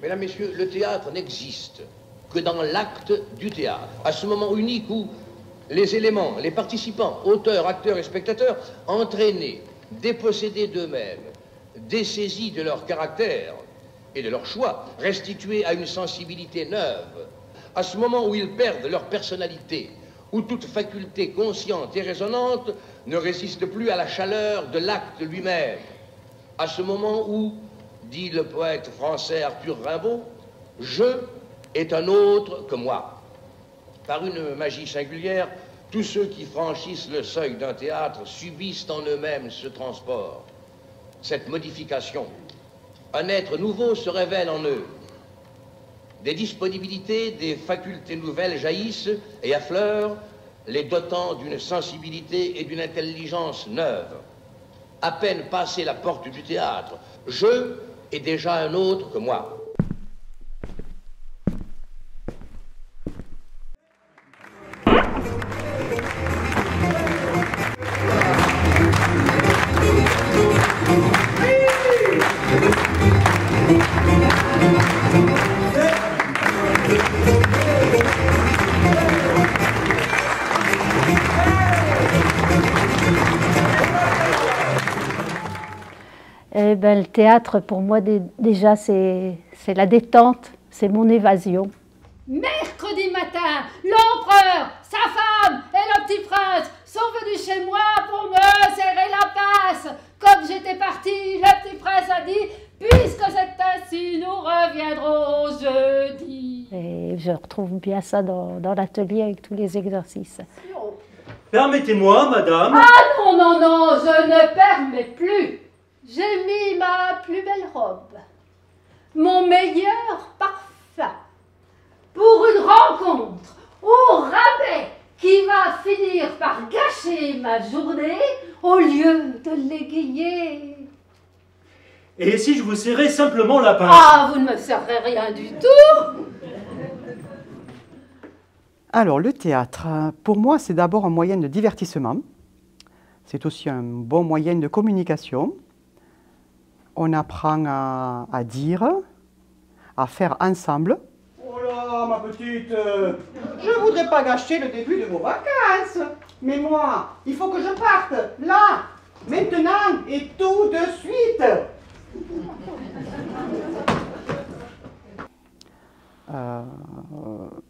Mesdames, Messieurs, le théâtre n'existe que dans l'acte du théâtre. À ce moment unique où les éléments, les participants, auteurs, acteurs et spectateurs, entraînés, dépossédés d'eux-mêmes, dessaisis de leur caractère et de leur choix, restitués à une sensibilité neuve, à ce moment où ils perdent leur personnalité, où toute faculté consciente et résonante ne résiste plus à la chaleur de l'acte lui-même, à ce moment où, dit le poète français Arthur Rimbaud, « je est un autre que moi ». Par une magie singulière, tous ceux qui franchissent le seuil d'un théâtre subissent en eux-mêmes ce transport, cette modification. Un être nouveau se révèle en eux. Des disponibilités, des facultés nouvelles jaillissent et affleurent, les dotant d'une sensibilité et d'une intelligence neuve. À peine passé la porte du théâtre, je est déjà un autre que moi. Eh ben, le théâtre, pour moi, déjà, c'est la détente, c'est mon évasion. Mercredi matin, l'empereur, sa femme et le petit prince sont venus chez moi pour me serrer la passe. Comme j'étais partie, le petit prince a dit « Puisque c'est ainsi, nous reviendrons jeudi. » Et je retrouve bien ça dans l'atelier avec tous les exercices. Permettez-moi, madame. Ah non, non, non, je ne permets plus. J'ai mis ma plus belle robe, mon meilleur parfum, pour une rencontre au rabais qui va finir par gâcher ma journée au lieu de l'égayer. Et si je vous serrais simplement la pince? Ah, vous ne me serrez rien du tout. Alors, le théâtre, pour moi, c'est d'abord un moyen de divertissement. C'est aussi un bon moyen de communication. On apprend à dire, à faire ensemble. Oh là, ma petite, je ne voudrais pas gâcher le début de vos vacances. Mais moi, il faut que je parte, là, maintenant et tout de suite.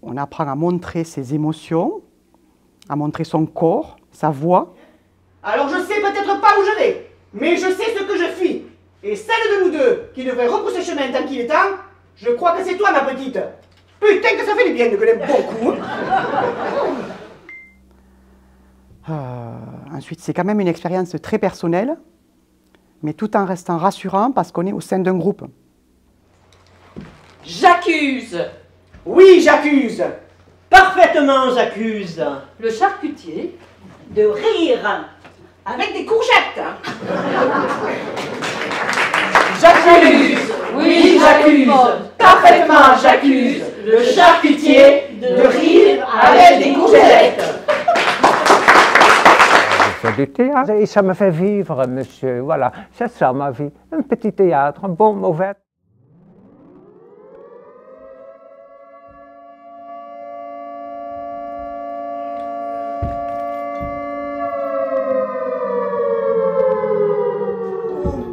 On apprend à montrer ses émotions, à montrer son corps, sa voix. Alors je sais peut-être pas où je vais, mais je sais ce que je suis. Et celle de nous deux qui devrait repousser chemin tant qu'il est temps, je crois que c'est toi, ma petite. Putain que ça fait du bien de gueuler beaucoup. Ensuite, c'est quand même une expérience très personnelle, mais tout en restant rassurant parce qu'on est au sein d'un groupe. J'accuse. Oui, j'accuse. Parfaitement j'accuse. Le charcutier De rire. Avec des courgettes. J'accuse. Oui, j'accuse. Parfaitement j'accuse. Le charcutier de rire avec des courgettes. Je fais du théâtre et ça me fait vivre, monsieur. Voilà, c'est ça ma vie. Un petit théâtre, un bon, mauvais.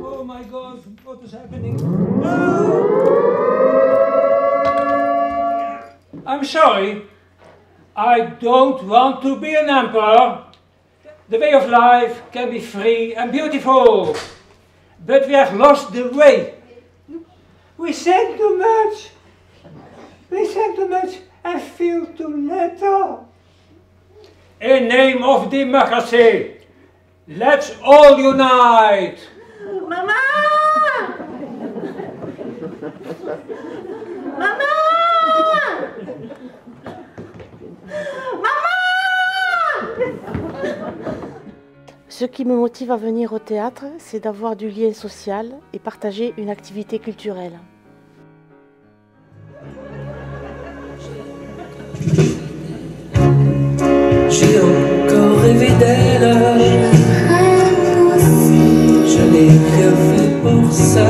Oh my God, what is happening? No! I'm sorry. I don't want to be an emperor. The way of life can be free and beautiful, but we have lost the way. We think too much. We think too much and feel too little. In name of democracy, let's all unite. Maman! Maman! Ce qui me motive à venir au théâtre, c'est d'avoir du lien social et partager une activité culturelle. J'ai encore rêvé d'elle. Je n'ai rien fait pour ça.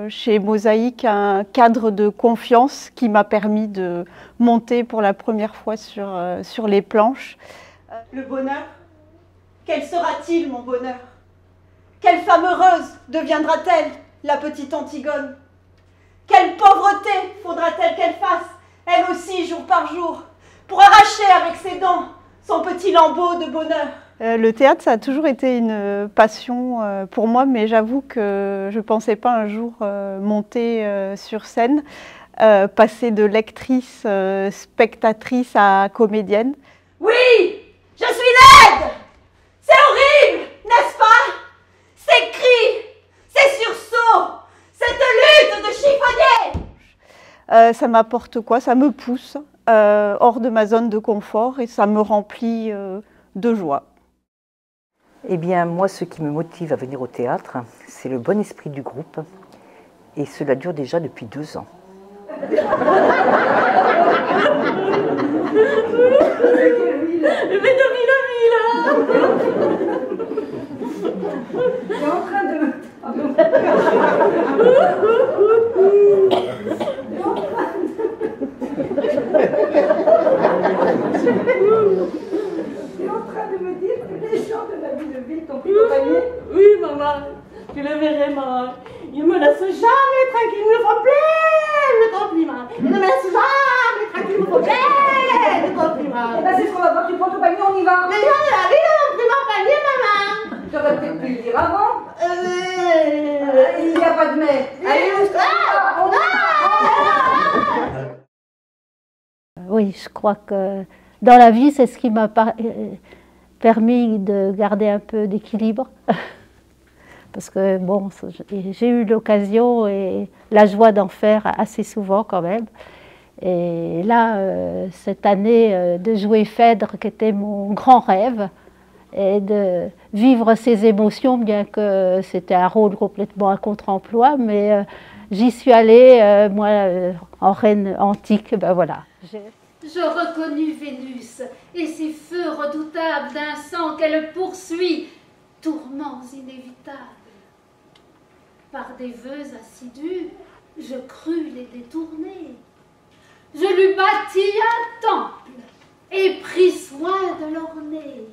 chez Mosaïque un cadre de confiance qui m'a permis de monter pour la première fois sur les planches. Le bonheur, quel sera-t-il mon bonheur? Quelle femme heureuse deviendra-t-elle, la petite Antigone? Quelle pauvreté faudra-t-elle qu'elle fasse, elle aussi jour par jour, pour arracher avec ses dents son petit lambeau de bonheur? Le théâtre, ça a toujours été une passion pour moi, mais j'avoue que je ne pensais pas un jour monter sur scène, passer de lectrice, spectatrice à comédienne. Oui, je suis laide! C'est horrible, n'est-ce pas? Ces cris, ces sursauts, cette lutte de chiffonnier! Ça m'apporte quoi? Ça me pousse hors de ma zone de confort et ça me remplit de joie. Eh bien, moi, ce qui me motive à venir au théâtre, c'est le bon esprit du groupe. Et cela dure déjà depuis 2 ans. Oui, maman, tu le verrais, maman. Il me laisse jamais tranquille, il me faut plaisir, je t'en prie, maman. Il ne me laisse jamais tranquille, il me faut plaisir, je t'en prie, maman. Et là, c'est ce qu'on va voir, tu prends ton panier, on y va. Mais j'en ai la vie, on pris mon panier, maman. Tu aurais peut-être pu le dire avant. Il n'y a pas de mais. Allez, on Oui, je crois que dans la vie, c'est ce qui m'a permis de garder un peu d'équilibre. Parce que bon, j'ai eu l'occasion et la joie d'en faire assez souvent quand même. Et là, cette année, de jouer Phèdre, qui était mon grand rêve, et de vivre ces émotions, bien que c'était un rôle complètement à contre-emploi, mais j'y suis allée, moi, en reine antique, ben voilà. Je reconnus Vénus et ses feux redoutables d'un sang qu'elle poursuit, tourments inévitables. Par des vœux assidus, je crus les détourner. Je lui bâtis un temple et pris soin de l'orner.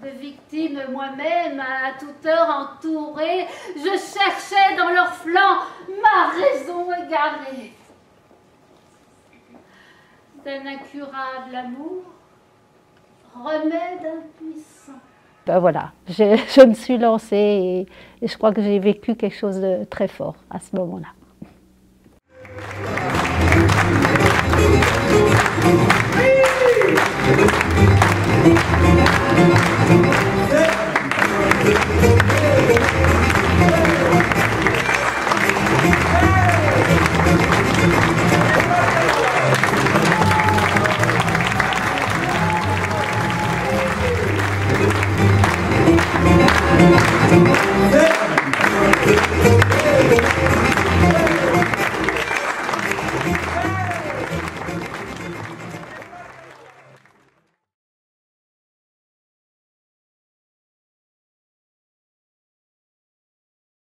De victimes moi-même, à toute heure entourée, je cherchais dans leurs flancs ma raison égarée. D'un incurable amour, remède impuissant. Ben voilà, je me suis lancée et je crois que j'ai vécu quelque chose de très fort à ce moment-là.